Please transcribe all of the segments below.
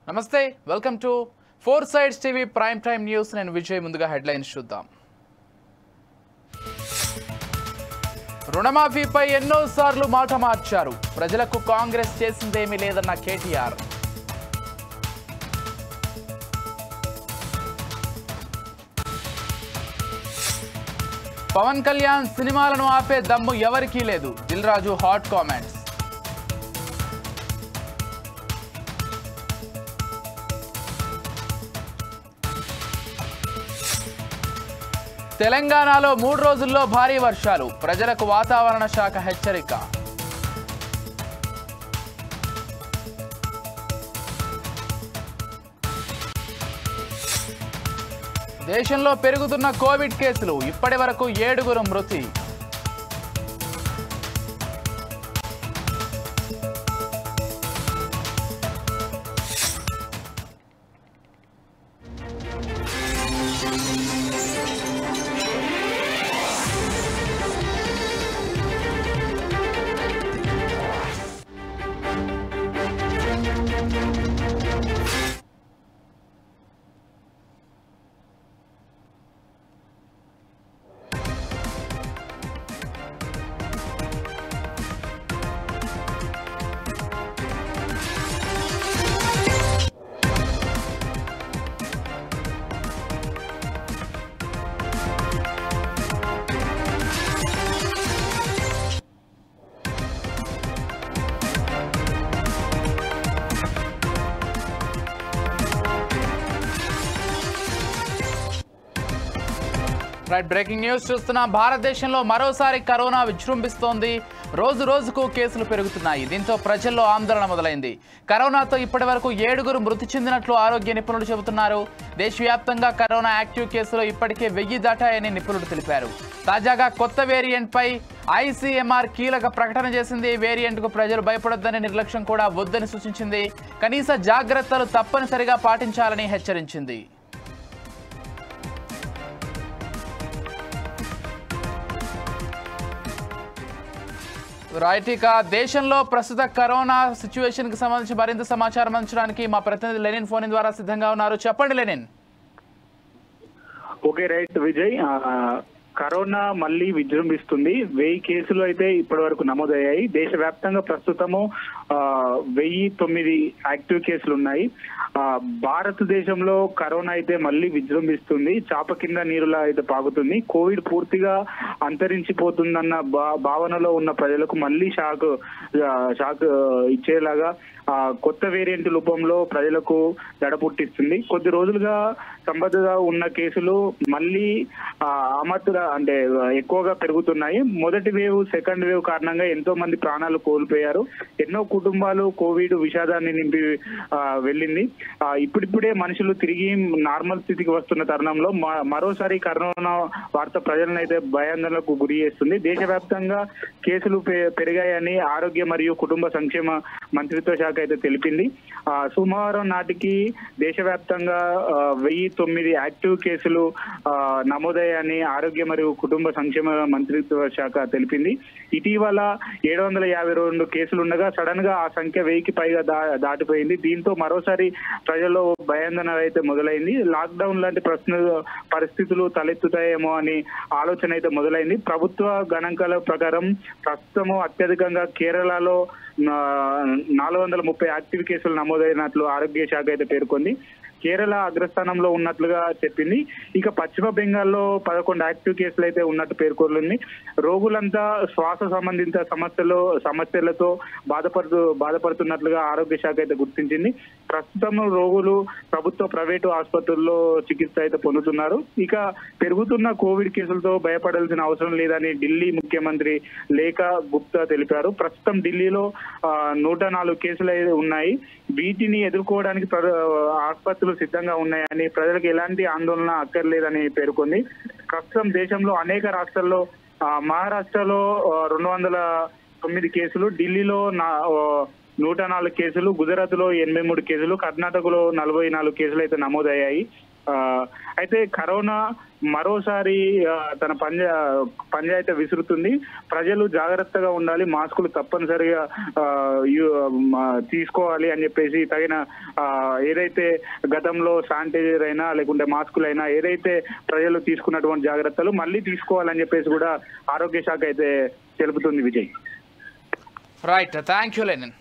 నమస్తే welcome to four sides TV prime time news. నేను విజయ్. ముందుగా హెడ్లైన్స్ చూద్దాం. రుణమాఫీపై ఎన్నోసార్లు మాట మార్చారు. ప్రజలకు కాంగ్రెస్ చేసిందేమీ లేదన్న కేటీఆర్. పవన్ కళ్యాణ్ సినిమాలను ఆపే దమ్ము ఎవరికీ లేదు. Dil Raju hot comments. తెలంగాణలో 3 రోజుల్లో భారీ వర్షాలు. ప్రజలకు వాతావరణ శాఖ హెచ్చరిక. దేశంలో పెరుగుతున్న కోవిడ్ కేసులు. ఇప్పటి వరకు 7 మృతి. రైట్, బ్రేకింగ్ న్యూస్ చూస్తున్నాం. భారతదేశంలో మరోసారి కరోనా విజృంభిస్తోంది. రోజు రోజుకు కేసులు పెరుగుతున్నాయి. దీంతో ప్రజల్లో ఆందోళన మొదలైంది. కరోనాతో ఇప్పటి వరకు 7 మృతి చెందినట్లు ఆరోగ్య నిపుణులు చెబుతున్నారు. దేశవ్యాప్తంగా కరోనా యాక్టివ్ కేసులు ఇప్పటికే 1000 దాటాయని నిపుణులు తెలిపారు. తాజాగా కొత్త వేరియంట్పై ఐసీఎంఆర్ కీలక ప్రకటన చేసింది. వేరియంట్కు ప్రజలు భయపడొద్దని, నిర్లక్ష్యం కూడా వద్దని సూచించింది. కనీస జాగ్రత్తలు తప్పనిసరిగా పాటించాలని హెచ్చరించింది. రైట్, ఇక దేశంలో ప్రస్తుత కరోనా సిచ్యువేషన్ కి సంబంధించి మరింత సమాచారం అందించడానికి మా ప్రతినిధి లెనిన్ ఫోన్ ద్వారా సిద్ధంగా ఉన్నారు. చెప్పండి Lenin. Okay right Vijay, corona మళ్ళీ విజృంభిస్తుంది. 1000 కేసులు అయితే ఇప్పటి వరకు నమోదయ్యాయి. దేశవ్యాప్తంగా ప్రస్తుతము 1009 యాక్టివ్ కేసులు ఉన్నాయి. భారతదేశంలో కరోనా అయితే మళ్ళీ విజృంభిస్తుంది. చాప కింద నీరులా అయితే పాకుతుంది. కోవిడ్ పూర్తిగా అంతరించిపోతుందన్న భావనలో ఉన్న ప్రజలకు మళ్ళీ షాక్ ఇచ్చేలాగా కొత్త వేరియంట్ రూపంలో ప్రజలకు దడ పుట్టిస్తుంది. కొద్ది రోజులుగా సంబద్ధంగా ఉన్న కేసులు మళ్ళీ అంటే ఎక్కువగా పెరుగుతున్నాయి. మొదటి వేవ్, సెకండ్ వేవ్ కారణంగా ఎంతో మంది ప్రాణాలు కోల్పోయారు. ఎన్నో కుటుంబాలు కోవిడ్ విషాదాన్ని నింపి వెళ్ళింది. ఇప్పుడిప్పుడే మనుషులు తిరిగి నార్మల్ స్థితికి వస్తున్న తరుణంలో మరోసారి కరోనా వార్త ప్రజలను అయితే భయాందోళనకు గురి చేస్తుంది. దేశవ్యాప్తంగా కేసులు పెరిగాయని ఆరోగ్య మరియు కుటుంబ సంక్షేమ మంత్రిత్వ శాఖ అయితే తెలిపింది. సోమవారం నాటికి దేశవ్యాప్తంగా 1009 యాక్టివ్ కేసులు నమోదయ్యాయని ఆరోగ్య మరియు కుటుంబ సంక్షేమ మంత్రిత్వ శాఖ తెలిపింది. ఇటీవల 752 కేసులు ఉండగా సడన్ గా ఆ సంఖ్య 1000కి పైగా దాటిపోయింది. దీంతో మరోసారి ప్రజల్లో భయాందోళన అయితే మొదలైంది. లాక్డౌన్ లాంటి పరిస్థితులు తలెత్తుతాయేమో అని ఆలోచన అయితే మొదలైంది. ప్రభుత్వ గణాంకాల ప్రకారం ప్రస్తుతము అత్యధికంగా కేరళలో 430 యాక్టివ్ కేసులు నమోదైనట్లు ఆరోగ్య శాఖ అయితే పేర్కొంది. కేరళ అగ్రస్థానంలో ఉన్నట్లుగా చెప్పింది. ఇక పశ్చిమ బెంగాల్లో 11 యాక్టివ్ కేసులు అయితే ఉన్నట్టు పేర్కొంది. రోగులంతా శ్వాస సంబంధిత సమస్యలతో బాధపడుతున్నట్లుగా ఆరోగ్య శాఖ అయితే గుర్తించింది. ప్రస్తుతం రోగులు ప్రభుత్వ, ప్రైవేటు ఆసుపత్రుల్లో చికిత్స అయితే పొందుతున్నారు. ఇక పెరుగుతున్న కోవిడ్ కేసులతో భయపడాల్సిన అవసరం లేదని ఢిల్లీ ముఖ్యమంత్రి లేఖా గుప్తా తెలిపారు. ప్రస్తుతం ఢిల్లీలో 104 కేసులు ఉన్నాయి. వీటిని ఎదుర్కోవడానికి ఆసుపత్రులు సిద్ధంగా ఉన్నాయని, ప్రజలకు ఎలాంటి ఆందోళన అక్కర్లేదని పేర్కొంది. ప్రస్తుతం దేశంలో అనేక రాష్ట్రాల్లో మహారాష్ట్రలో 209 కేసులు, ఢిల్లీలో 104 కేసులు, గుజరాత్ లో 83 కేసులు, కర్ణాటకలో 44 కేసులు అయితే నమోదయ్యాయి. అయితే కరోనా మరోసారి తన పంజాయిత విసురుతుంది. ప్రజలు జాగ్రత్తగా ఉండాలి, మాస్కులు తప్పనిసరిగా తీసుకోవాలి అని చెప్పేసి తగిన ఏదైతే గతంలో శానిటైజర్ అయినా లేకుంటే మాస్కులైనా ఏదైతే ప్రజలు తీసుకున్నటువంటి జాగ్రత్తలు మళ్ళీ తీసుకోవాలని చెప్పేసి కూడా ఆరోగ్య శాఖ అయితే తెలుపుతుంది. Vijay. Right, thank you Lenin.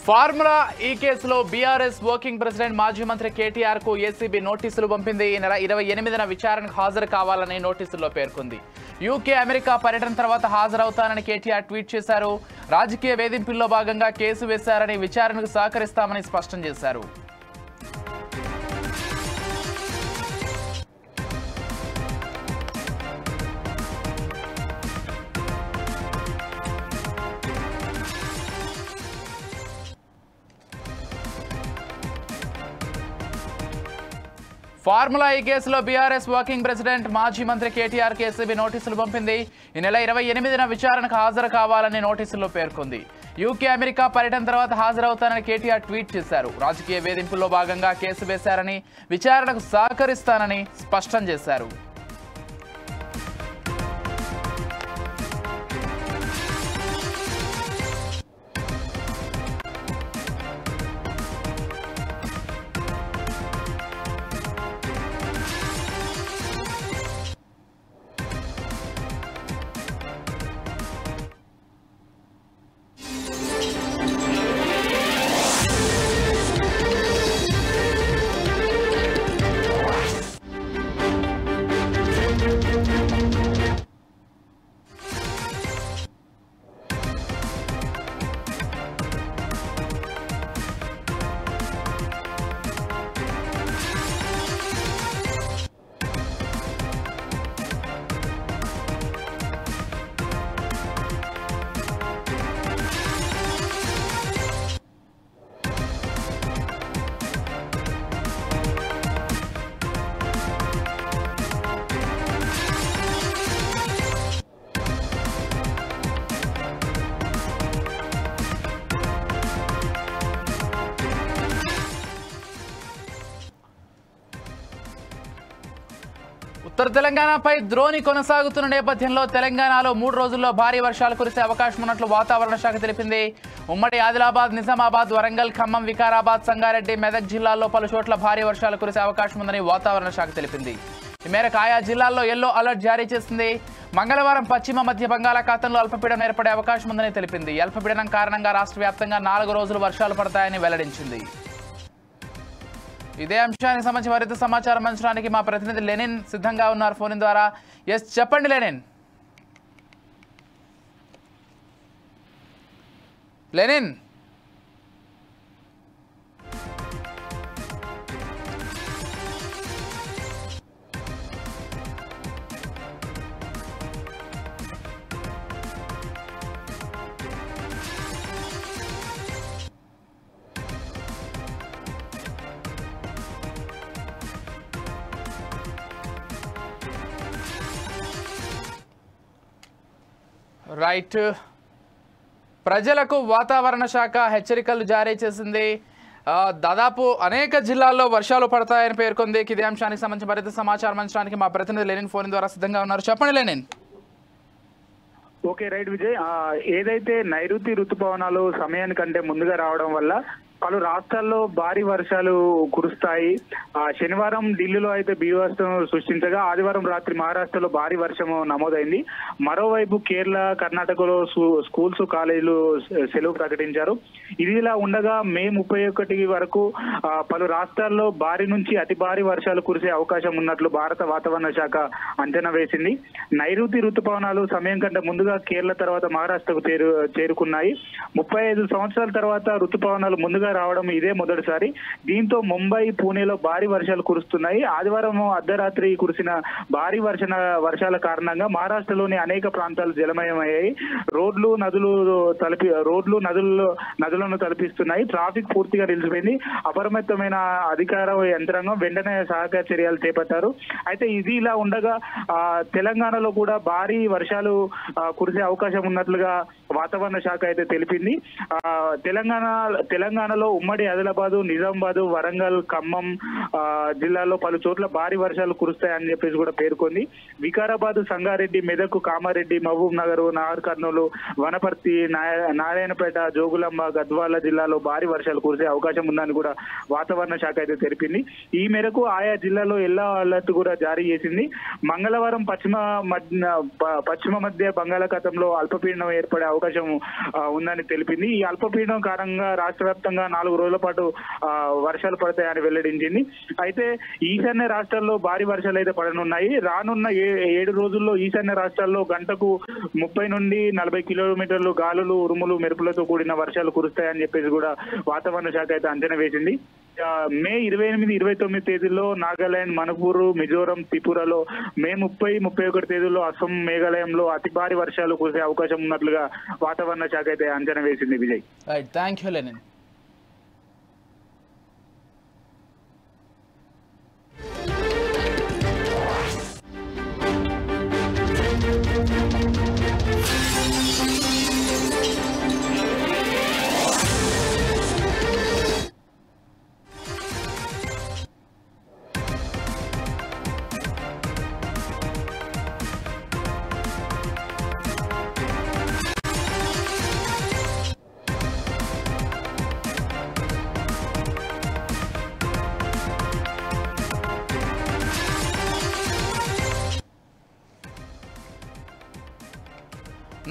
Formula ఈ కేసులో బీఆర్ఎస్ వర్కింగ్ ప్రెసిడెంట్ మాజీ మంత్రి కేటీఆర్ కు ఏసీబీ నోటీసులు పంపింది. ఈ నెల 28న విచారణకు హాజరు కావాలని నోటీసుల్లో పేర్కొంది. యూకే, అమెరికా పర్యటన తర్వాత హాజరవుతానని కేటీఆర్ ట్వీట్ చేశారు. రాజకీయ వేధింపుల్లో భాగంగా కేసు వేశారని, విచారణకు సహకరిస్తామని స్పష్టం చేశారు. ఫార్ములా ఈ కేసులో బీఆర్ఎస్ వర్కింగ్ ప్రెసిడెంట్ మాజీ మంత్రి కేటీఆర్ ఏసీబీ నోటీసులు పంపింది. ఈ నెల 28న విచారణకు హాజరు కావాలని నోటీసుల్లో పేర్కొంది. యూకే, అమెరికా పర్యటన తర్వాత హాజరవుతానని కేటీఆర్ ట్వీట్ చేశారు. రాజకీయ వేధింపుల్లో భాగంగా కేసు వేశారని, విచారణకు సహకరిస్తానని స్పష్టం చేశారు. ఉత్తర తెలంగాణపై ద్రోణి కొనసాగుతున్న నేపథ్యంలో తెలంగాణలో 3 రోజుల్లో భారీ వర్షాలు కురిసే అవకాశం ఉన్నట్లు వాతావరణ శాఖ తెలిపింది. ఉమ్మడి ఆదిలాబాద్, నిజామాబాద్, వరంగల్, ఖమ్మం, వికారాబాద్, సంగారెడ్డి, మెదక్ జిల్లాల్లో పలు చోట్ల భారీ వర్షాలు కురిసే అవకాశం ఉందని వాతావరణ శాఖ తెలిపింది. ఈ మేరకు ఆయా జిల్లాల్లో ఎల్లో అలర్ట్ జారీ చేసింది. మంగళవారం పశ్చిమ మధ్య బంగాళాఖాతంలో అల్పపీడనం ఏర్పడే అవకాశం ఉందని తెలిపింది. అల్పపీడనం కారణంగా రాష్ట్ర వ్యాప్తంగా 4 రోజులు వర్షాలు పడతాయని వెల్లడించింది. ఇదే అంశానికి సంబంధించి మరింత సమాచారం అందించడానికి మా ప్రతినిధి లెనిన్ సిద్ధంగా ఉన్నారు ఫోన్ ద్వారా. ఎస్, చెప్పండి లెనిన్. Lenin, right. ప్రజలకు వాతావరణ శాఖ హెచ్చరికలు జారీ చేసింది. దాదాపు అనేక జిల్లాల్లో వర్షాలు పడతాయని పేర్కొంది. ఇదే అంశానికి సంబంధించి మరింత సమాచారం అందించడానికి మా ప్రతినిధి లెనిన్ ఫోన్ ద్వారా సిద్ధంగా ఉన్నారు. చెప్పండి లెనిన్. Okay right Vijay. ఏదైతే నైరుతి ఋతుపవనాలు సమయానికంటే ముందుగా రావడం వల్ల పలు రాష్ట్రాల్లో భారీ వర్షాలు కురుస్తాయి. శనివారం ఢిల్లీలో అయితే బీభత్సం సృష్టించగా ఆదివారం రాత్రి మహారాష్ట్రలో భారీ వర్షం నమోదైంది. మరోవైపు కేరళ, కర్ణాటకలో స్కూల్స్, కాలేజీలు సెలవు ప్రకటించారు. ఇది ఇలా ఉండగా మే 31 వరకు పలు రాష్ట్రాల్లో భారీ నుంచి అతి భారీ వర్షాలు కురిసే అవకాశం ఉన్నట్లు భారత వాతావరణ శాఖ అంచనా వేసింది. నైరుతి ఋతుపవనాలు సమయం కంటే ముందుగా కేరళ తర్వాత మహారాష్ట్రకు చేరుకున్నాయి. 35 సంవత్సరాల తర్వాత ఋతుపవనాలు ముందుగా రావడం ఇదే మొదటిసారి. దీంతో ముంబై, పూణేలో భారీ వర్షాలు కురుస్తున్నాయి. ఆదివారం అర్ధరాత్రి కురిసిన భారీ వర్షాల కారణంగా మహారాష్ట్రలోని అనేక ప్రాంతాలు జలమయమయ్యాయి. రోడ్లు నదులను తలపిస్తున్నాయి. ట్రాఫిక్ పూర్తిగా నిలిచిపోయింది. అప్రమత్తమైన అధికార యంత్రాంగం వెంటనే సహాయక చర్యలు చేపట్టారు. అయితే ఇది ఇలా ఉండగా తెలంగాణలో కూడా భారీ వర్షాలు కురిసే అవకాశం ఉన్నట్లుగా వాతావరణ శాఖ అయితే తెలిపింది. తెలంగాణలో ఉమ్మడి ఆదిలాబాద్, నిజామాబాద్, వరంగల్, ఖమ్మం జిల్లాల్లో పలు చోట్ల భారీ వర్షాలు కురుస్తాయని చెప్పేసి కూడా పేర్కొంది. వికారాబాద్, సంగారెడ్డి, మెదక్, కామారెడ్డి, మహబూబ్ నగర్, నాగర్ కర్నూలు, వనపర్తి, నారాయణపేట, జోగులాంబ, గద్వాల జిల్లాలో భారీ వర్షాలు కురిసే అవకాశం ఉందని కూడా వాతావరణ శాఖ అయితే తెలిపింది. ఈ మేరకు ఆయా జిల్లాలో ఎల్లో అలర్ట్ కూడా జారీ చేసింది. మంగళవారం పశ్చిమ మధ్య బంగాళాఖాతంలో అల్పపీడనం ఏర్పడే అవకాశం ఉందని తెలిపింది. ఈ అల్పపీడనం కారణంగా రాష్ట్ర వ్యాప్తంగా 4 రోజుల పాటు వర్షాలు పడతాయని వెల్లడించింది. అయితే ఈశాన్య రాష్ట్రాల్లో భారీ వర్షాలు అయితే పడనున్నాయి. రానున్న 7 రోజుల్లో ఈశాన్య రాష్ట్రాల్లో గంటకు 30 నుండి 40 కిలోమీటర్లు గాలులు, ఉరుములు, మెరుపులతో కూడిన వర్షాలు కురుస్తాయని చెప్పేసి కూడా వాతావరణ శాఖ అయితే అంచనా వేసింది. మే 28, 29 తేదీల్లో నాగాలాండ్, మణిపూర్, మిజోరం, త్రిపురలో, మే 30, 31 తేదీల్లో అస్సాం, మేఘాలయంలో అతి భారీ వర్షాలు కురిసే అవకాశం ఉన్నట్లుగా వాతావరణ శాఖ అయితే అంచనా వేసింది. Vijay, thank you Lenin.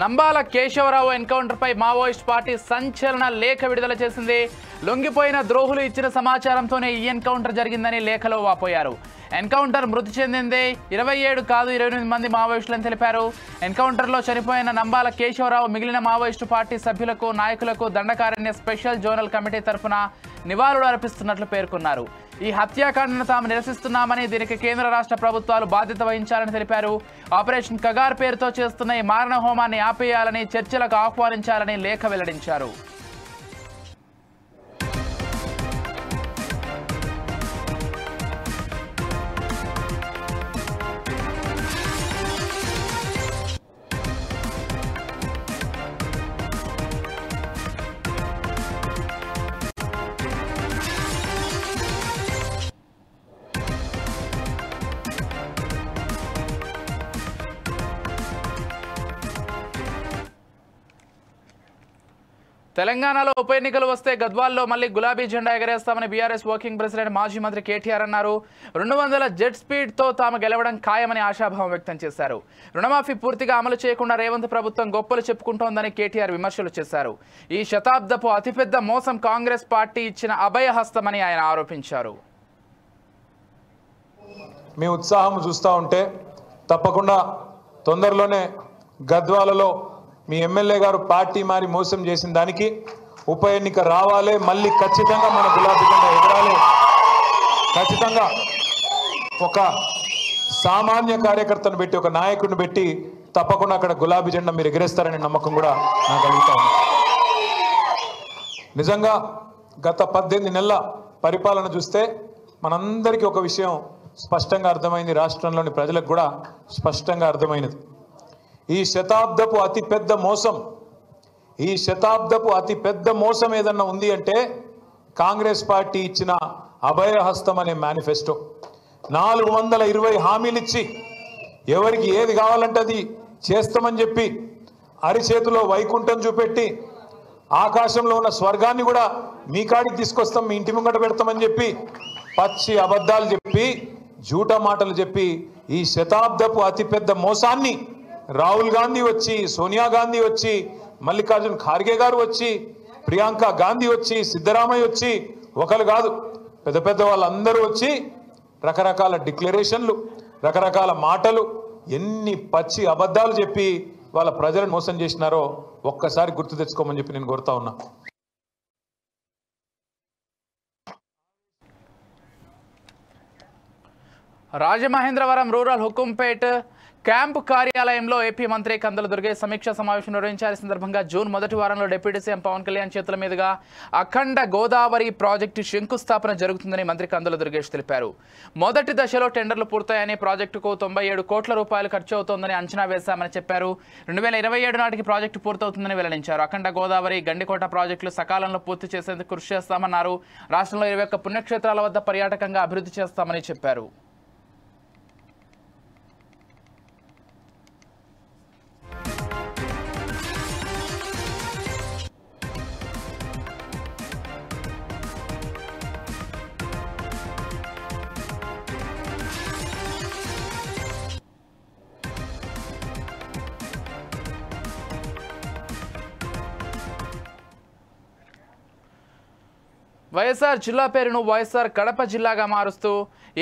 నంబాల కేశవరావు ఎన్కౌంటర్పై మావోయిస్ట్ పార్టీ సంచలన లేఖ విడుదల చేసింది. లొంగిపోయిన ద్రోహులు ఇచ్చిన సమాచారంతోనే ఈ ఎన్కౌంటర్ జరిగిందని లేఖలో వాపోయారు. ఎన్కౌంటర్ మృతి చెందింది 27 కాదు 28 మంది మావోయిస్టులని తెలిపారు. ఎన్కౌంటర్లో చనిపోయిన నంబాల కేశవరావు మిగిలిన మావోయిస్టు పార్టీ సభ్యులకు, నాయకులకు దండకారణ్య స్పెషల్ జోనల్ కమిటీ తరఫున నివాళులు అర్పిస్తున్నట్లు పేర్కొన్నారు. ఈ హత్యాకాండను తాము నిరసిస్తున్నామని, దీనికి కేంద్ర రాష్ట్ర ప్రభుత్వాలు బాధ్యత వహించాలని తెలిపారు. ఆపరేషన్ కగార్ పేరుతో చేస్తున్న ఈ మారణ హోమాన్ని ఆపేయాలని, చర్చలకు ఆహ్వానించాలని లేఖ వెల్లడించారు. తెలంగాణలో ఉప ఎన్నికలు వస్తే గద్వాల్లో మళ్ళీ గులాబీ జెండా ఎగరేస్తామని బీఆర్ఎస్ వర్కింగ్ ప్రెసిడెంట్ మాజీ మంత్రి కేటీఆర్ అన్నారు. 200 జెట్ స్పీడ్తో తాము గెలవడం ఖాయమని ఆశాభావం వ్యక్తం చేశారు. రుణమాఫీ పూర్తిగా అమలు చేయకుండా రేవంత్ ప్రభుత్వం గొప్పలు చెప్పుకుంటోందని కేటీఆర్ విమర్శలు చేశారు. ఈ శతాబ్దపు అతిపెద్ద మోసం కాంగ్రెస్ పార్టీ ఇచ్చిన అభయహస్తమని ఆయన ఆరోపించారు. మీ ఉత్సాహం చూస్తూ ఉంటే తప్పకుండా తొందరలోనే గద్వాలలో మీ ఎమ్మెల్యే గారు పార్టీ మారి మోసం చేసిన దానికి ఉప ఎన్నిక రావాలి. మళ్ళీ ఖచ్చితంగా మన గులాబీ జెండా ఎగరాలి. ఖచ్చితంగా ఒక సామాన్య కార్యకర్తను పెట్టి, ఒక నాయకుడిని పెట్టి తప్పకుండా అక్కడ గులాబీ జెండా మీరు ఎగరేస్తారనే నమ్మకం కూడా నాకు కలుగుతా ఉంది. నిజంగా గత 18 నెలల పరిపాలన చూస్తే మనందరికీ ఒక విషయం స్పష్టంగా అర్థమైంది, రాష్ట్రంలోని ప్రజలకు కూడా స్పష్టంగా అర్థమైనది. ఈ శతాబ్దపు అతిపెద్ద మోసం ఏదన్నా ఉంది అంటే కాంగ్రెస్ పార్టీ ఇచ్చిన అభయహస్తం అనే మేనిఫెస్టో. 420 హామీలు ఇచ్చి ఎవరికి ఏది కావాలంటే అది చేస్తామని చెప్పి అరిచేతిలో వైకుంఠం చూపెట్టి ఆకాశంలో ఉన్న స్వర్గాన్ని కూడా మీ కాడికి తీసుకొస్తాం, మీ ఇంటి ముంగట పెడతామని చెప్పి పచ్చి అబద్ధాలు చెప్పి జూట మాటలు చెప్పి ఈ శతాబ్దపు అతిపెద్ద మోసాన్ని రాహుల్ గాంధీ వచ్చి, సోనియా గాంధీ వచ్చి, మల్లికార్జున్ ఖార్గే గారు వచ్చి, ప్రియాంక గాంధీ వచ్చి, సిద్ధరామయ్య వచ్చి, ఒకరు కాదు పెద్ద పెద్ద వాళ్ళందరూ వచ్చి రకరకాల డిక్లరేషన్లు, రకరకాల మాటలు, ఎన్ని పచ్చి అబద్ధాలు చెప్పి వాళ్ళ ప్రజలను మోసం చేసినారో ఒక్కసారి గుర్తు తెచ్చుకోమని చెప్పి నేను కోరుతా ఉన్నా. రాజమహేంద్రవరం రూరల్ హుకుంపేట్ క్యాంపు కార్యాలయంలో ఏపీ మంత్రి కందుల దుర్గేష్ సమీక్షా సమావేశం నిర్వహించారు. సందర్భంగా జూన్ మొదటి వారంలో డిప్యూటీ సీఎం పవన్ కళ్యాణ్ చేతుల మీదుగా అఖండ గోదావరి ప్రాజెక్టు శంకుస్థాపన జరుగుతుందని మంత్రి కందుల దుర్గేష్ తెలిపారు. మొదటి దశలో టెండర్లు పూర్తయ్యాయని, ప్రాజెక్టుకు 97 కోట్ల రూపాయలు ఖర్చు అవుతోందని అంచనా వేశామని చెప్పారు. 2027 నాటికి ప్రాజెక్టు పూర్తవుతుందని వెల్లడించారు. అఖండ గోదావరి, గండికోట ప్రాజెక్టులు సకాలంలో పూర్తి చేసేందుకు కృషి చేస్తామన్నారు. రాష్ట్రంలో 21 పుణ్యక్షేత్రాల వద్ద పర్యాటకంగా అభివృద్ధి చేస్తామని చెప్పారు. వైఎస్ఆర్ జిల్లా పేరును వైఎస్ఆర్ కడప జిల్లాగా మారుస్తూ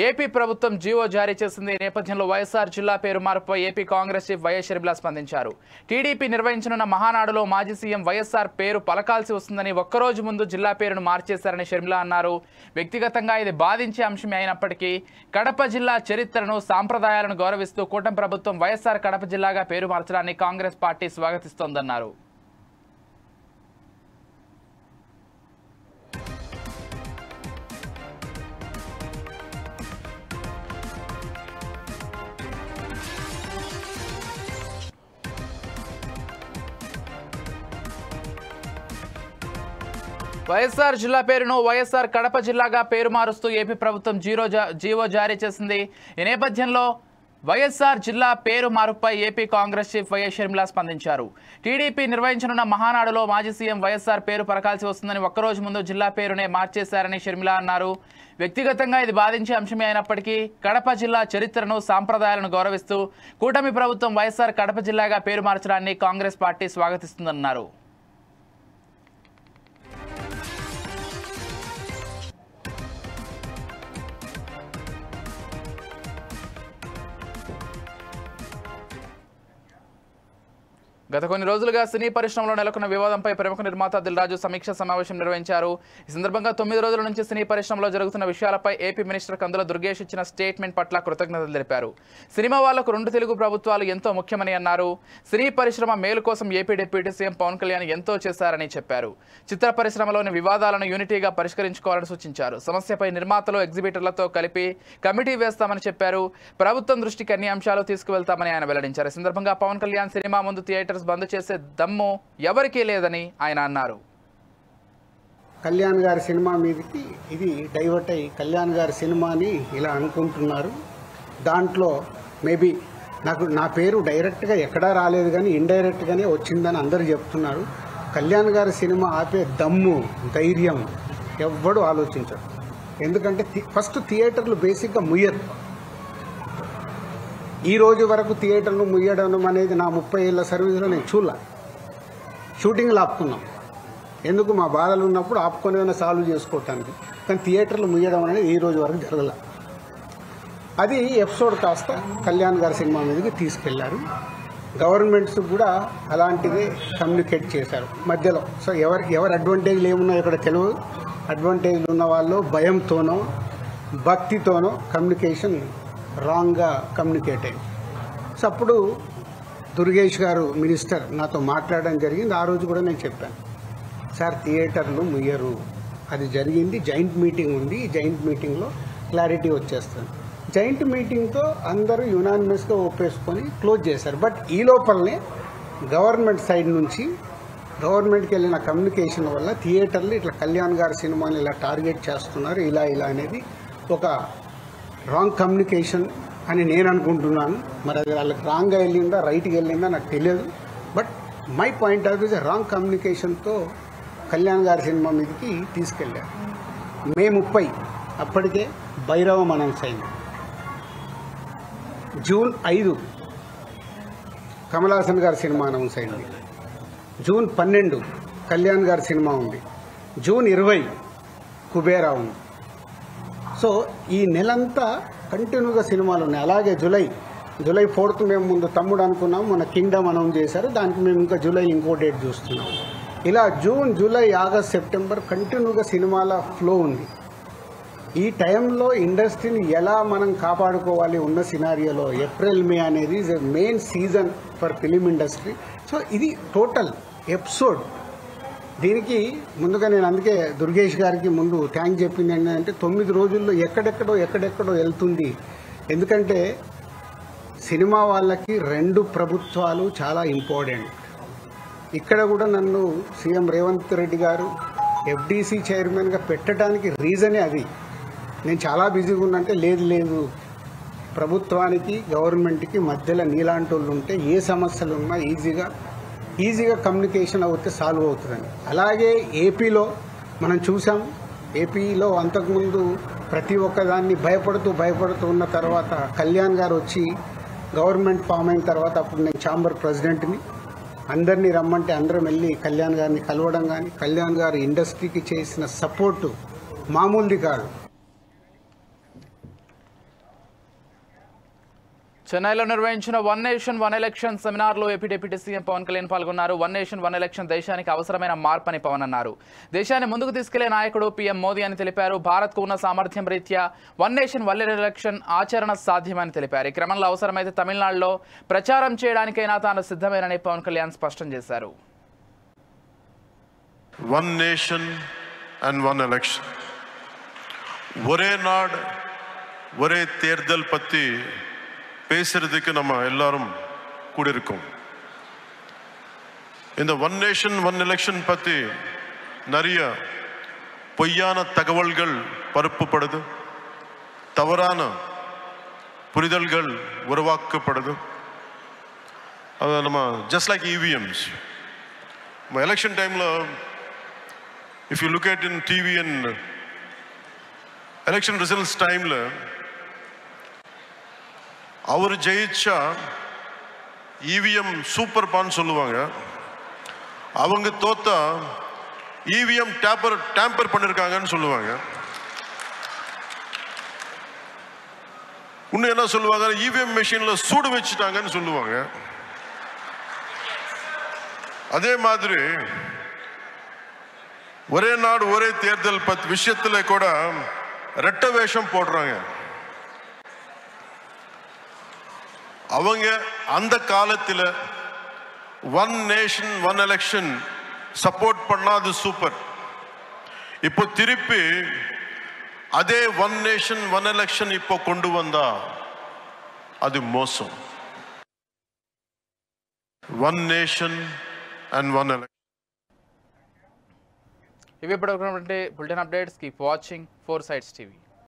ఏపీ ప్రభుత్వం జీవో జారీ చేసింది. ఈ నేపథ్యంలో వైఎస్ఆర్ జిల్లా పేరు మార్పుపై AP Congress chief YS Sharmila స్పందించారు. టీడీపీ నిర్వహించనున్న మహానాడులో మాజీ సీఎం వైఎస్ఆర్ పేరు పలకాల్సి వస్తుందని ఒక్కరోజు ముందు జిల్లా పేరును మార్చేశారని షర్మిల అన్నారు. వ్యక్తిగతంగా ఇది బాధించే అంశమే అయినప్పటికీ కడప జిల్లా చరిత్రను, సాంప్రదాయాలను గౌరవిస్తూ కూటమి ప్రభుత్వం వైఎస్ఆర్ కడప జిల్లాగా పేరు మార్చడాన్ని కాంగ్రెస్ పార్టీ స్వాగతిస్తోందన్నారు. వైఎస్ఆర్ జిల్లా పేరును వైఎస్ఆర్ కడప జిల్లాగా పేరు మారుస్తూ ఏపీ ప్రభుత్వం జీవో జారీ చేసింది. ఈ నేపథ్యంలో వైఎస్ఆర్ జిల్లా పేరు మార్పుపై AP Congress chief YS Sharmila స్పందించారు. టీడీపీ నిర్వహించనున్న మహానాడులో మాజీ సీఎం వైఎస్ఆర్ పేరు పలకాల్సి వస్తుందని ఒక్కరోజు ముందు జిల్లా పేరునే మార్చేశారని షర్మిల అన్నారు. వ్యక్తిగతంగా ఇది బాధించే అంశమే అయినప్పటికీ కడప జిల్లా చరిత్రను, సాంప్రదాయాలను గౌరవిస్తూ కూటమి ప్రభుత్వం వైఎస్ఆర్ కడప జిల్లాగా పేరు మార్చడాన్ని కాంగ్రెస్ పార్టీ స్వాగతిస్తుందన్నారు. గత కొన్ని రోజులుగా సినీ పరిశ్రమలో నెలకొన్న వివాదంపై ప్రముఖ నిర్మాత దిల్ రాజు సమీక్ష సమావేశం నిర్వహించారు. ఈ సందర్భంగా 9 రోజుల నుంచి సినీ పరిశ్రమలో జరుగుతున్న విషయాలపై ఏపీ మినిస్టర్ కందుల దుర్గేష్ ఇచ్చిన స్టేట్మెంట్ పట్ల కృతజ్ఞతలు తెలిపారు. సినిమా వాళ్లకు 2 తెలుగు ప్రభుత్వాలు ఎంతో ముఖ్యమని అన్నారు. సినీ పరిశ్రమ మేలు కోసం AP deputy CM Pawan Kalyan ఎంతో చేశారని చెప్పారు. చిత్ర పరిశ్రమలోని వివాదాలను యూనిటీగా పరిష్కరించుకోవాలని సూచించారు. సమస్యపై నిర్మాతలు, ఎగ్జిబిటర్లతో కలిపి కమిటీ వేస్తామని చెప్పారు. ప్రభుత్వం దృష్టికి అన్ని అంశాలు తీసుకువెళ్తామని ఆయన వెల్లడించారు. ఈ సందర్భంగా పవన్ కళ్యాణ్ సినిమా ముందు థియేటర్స్ బంద్ చేసే దమ్ము ఎవరికీ లేదని ఆయన అన్నారు. కళ్యాణ్ గారి సినిమా మీదకి ఇది డైవర్ట్ అయ్యి కళ్యాణ్ గారి సినిమాని ఇలా అనుకుంటున్నారు. దాంట్లో మేబీ నా పేరు డైరెక్ట్గా ఎక్కడా రాలేదు కానీ ఇండైరెక్ట్గానే వచ్చిందని అందరూ చెప్తున్నారు. కళ్యాణ్ గారి సినిమా ఆపే దమ్ము, ధైర్యం ఎవ్వడు ఆలోచించరు. ఎందుకంటే ఫస్ట్ థియేటర్లు బేసిక్గా ముయ్యరు. ఈ రోజు వరకు థియేటర్లు ముయ్యడం అనేది నా 30 ఏళ్ల సర్వీస్లో నేను చూడలే. షూటింగ్లు ఆపుకున్నాం, ఎందుకు మా బాధలు ఉన్నప్పుడు ఆపుకొని ఏమైనా సాల్వ్ చేసుకోవటానికి. కానీ థియేటర్లు ముయ్యడం అనేది ఈ రోజు వరకు జరగల. అది ఎపిసోడ్ కాస్త కళ్యాణ్ గారి సినిమా మీదకి తీసుకెళ్లారు. గవర్నమెంట్స్ కూడా అలాంటిది కమ్యూనికేట్ చేశారు మధ్యలో. సో ఎవరు అడ్వాంటేజ్లు ఏమున్నాయో ఇక్కడ తెలియదు. అడ్వాంటేజ్లు ఉన్న వాళ్ళు భయంతోనో భక్తితోనో కమ్యూనికేషన్ రాంగ్గా కమ్యూనికేట్ అయింది. సో అప్పుడు దుర్గేష్ గారు మినిస్టర్ నాతో మాట్లాడడం జరిగింది. ఆ రోజు కూడా నేను చెప్పాను, సార్ థియేటర్లు ముయ్యరు, అది జరిగింది. జాయింట్ మీటింగ్ ఉంది, ఈ జాయింట్ మీటింగ్లో క్లారిటీ వచ్చేస్తుంది. జాయింట్ మీటింగ్తో అందరూ యునానిమస్గా ఒప్పేసుకొని క్లోజ్ చేశారు. బట్ ఈ లోపలనే గవర్నమెంట్ సైడ్ నుంచి గవర్నమెంట్కి వెళ్ళిన కమ్యూనికేషన్ వల్ల థియేటర్లు ఇట్లా కళ్యాణ్ గారి సినిమాని ఇలా టార్గెట్ చేస్తున్నారు, ఇలా అనేది ఒక రాంగ్ కమ్యూనికేషన్ అని నేను అనుకుంటున్నాను. మరి అది వాళ్ళకి రాంగ్గా వెళ్ళిందా రైట్గా వెళ్ళిందా నాకు తెలియదు. But my point of views wrong కమ్యూనికేషన్తో కళ్యాణ్ గారి సినిమా మీదకి తీసుకెళ్ళారు. మే 30 అప్పటికే భైరవం అనౌన్స్ అయింది. జూన్ 5 కమల్ హాసన్ గారి సినిమా అనౌన్స్ అయింది. జూన్ 12 కళ్యాణ్ గారి సినిమా ఉంది. జూన్ 20 కుబేరా ఉంది. సో ఈ నెలంతా కంటిన్యూగా సినిమాలు ఉన్నాయి. అలాగే జూలై 4th మేము ముందు తమ్ముడు అనుకున్నాం, మన కింగ్డమ్ అనౌన్స్ చేశారు, దానికి మేము ఇంకా జూలై ఇంకో డేట్ చూస్తున్నాం. ఇలా జూన్, జూలై, ఆగస్ట్, సెప్టెంబర్ కంటిన్యూగా సినిమాల ఫ్లో ఉంది. ఈ టైంలో ఇండస్ట్రీని ఎలా మనం కాపాడుకోవాలి ఉన్న సినారియోలో ఏప్రిల్ మే అనేది is a main season for film industry. So ఇది టోటల్ ఎపిసోడ్. దీనికి ముందుగా నేను అందుకే దుర్గేష్ గారికి ముందు థ్యాంక్ చెప్పింది ఏంటంటే 9 రోజుల్లో ఎక్కడెక్కడో వెళ్తుంది. ఎందుకంటే సినిమా వాళ్ళకి 2 ప్రభుత్వాలు చాలా ఇంపార్టెంట్. ఇక్కడ కూడా నన్ను సీఎం రేవంత్ రెడ్డి గారు ఎఫ్డీసీ చైర్మన్గా పెట్టడానికి రీజనే అది. నేను చాలా బిజీగా ఉన్నంటే లేదు ప్రభుత్వానికి గవర్నమెంట్కి మధ్యలో నీలాంటి వాళ్ళు ఉంటే ఏ సమస్యలు ఉన్నా ఈజీగా కమ్యూనికేషన్ అవుతే సాల్వ్ అవుతుందని. అలాగే ఏపీలో మనం చూసాం. ఏపీలో అంతకుముందు ప్రతి ఒక్కదాన్ని భయపడుతూ ఉన్న తర్వాత కళ్యాణ్ గారు వచ్చి గవర్నమెంట్ ఫామ్ అయిన తర్వాత అప్పుడు నేను ఛాంబర్ ప్రెసిడెంట్ని, అందరినీ రమ్మంటే అందరం వెళ్ళి కళ్యాణ్ గారిని కలవడం కానీ కళ్యాణ్ గారు ఇండస్ట్రీకి చేసిన సపోర్టు మామూలుది కాదు. చెన్నైలో నిర్వహించిన వన్ నేషన్ వన్ ఎలక్షన్ సెమినార్లో AP deputy CM Pawan Kalyan పాల్గొన్నారు. వన్ నేషన్ వన్ ఎలక్షన్ దేశానికి అవసరమైన మార్పు అని పవన్ అన్నారు. దేశాన్ని ముందుకు తీసుకెళ్లే నాయకుడు పీఎం మోదీ అని తెలిపారు. భారత్కు ఉన్న సామర్థ్యం రీత్యా వన్ నేషన్ వన్ ఎలక్షన్ ఆచరణ సాధ్యమని తెలిపారు. ఈ క్రమంలో అవసరమైతే తమిళనాడులో ప్రచారం చేయడానికైనా తాను సిద్ధమేనని పవన్ కళ్యాణ్ స్పష్టం చేశారు. One nation and one election, ஒரே நாடு ஒரே தேர்தல் பற்றி பேசுறதுக்கு நம்ம எல்லாரும் கூடியிருக்கோம். இந்த ஒன் நேஷன் ஒன் எலெக்ஷன் பற்றி நிறைய பொய்யான தகவல்கள் பரப்பப்படுது, தவறான புரிதல்கள் உருவாக்கப்படுது. அது நம்ம ஜஸ்ட் லைக் இவிஎம்ஸ் எலெக்ஷன் டைமில் if you look at in TV and election results timeல அவர் ஜெயிச்சா EVM சூப்பர் பான் சொல்லுவாங்க, அவங்க தோத்தா EVM டேம்பர் பண்ணிருக்காங்கன்னு சொல்லுவாங்க. இன்னும் என்ன சொல்லுவாங்க, EVM மெஷின்ல சூடு வச்சுட்டாங்கன்னு சொல்லுவாங்க. அதே மாதிரி ஒரே நாடு ஒரே தேர்தல் விஷயத்துல கூட ரெட்ட வேஷம் போடுறாங்க. அவங்க அந்த காலத்தில் one nation one election support பண்ணாது சூப்பர். இப்போ திருப்பி அதே ஒன் நேஷன் ஒன் எலெக்ஷன் இப்போ கொண்டு வந்தா அது மோசம். One nation and one election. ఇవి ఇప్పుడు bulletin updates. Keep watching 4 Sides TV.